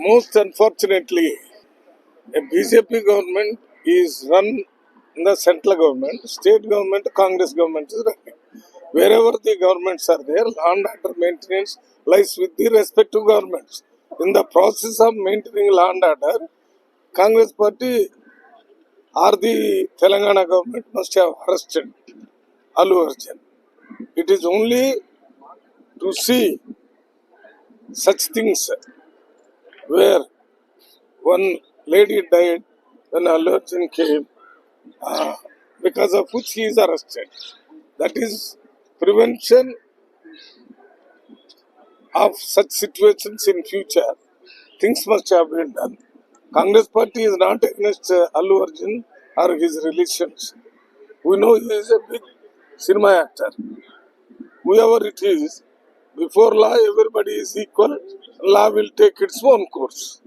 Most unfortunately, a BJP government is run in the central government, state government, Congress government is running. Wherever the governments are there, law and order maintenance lies with the respective governments. In the process of maintaining law and order, Congress party or the Telangana government must have arrested Allu Arjun. It is only to see such things where one lady died when Allu Arjun came, because of which he is arrested. That is prevention of such situations in future. Things must have been done. Congress party is not against Allu Arjun or his relations. We know he is a big cinema actor. Whoever it is, before law everybody is equal. Law will take its own course.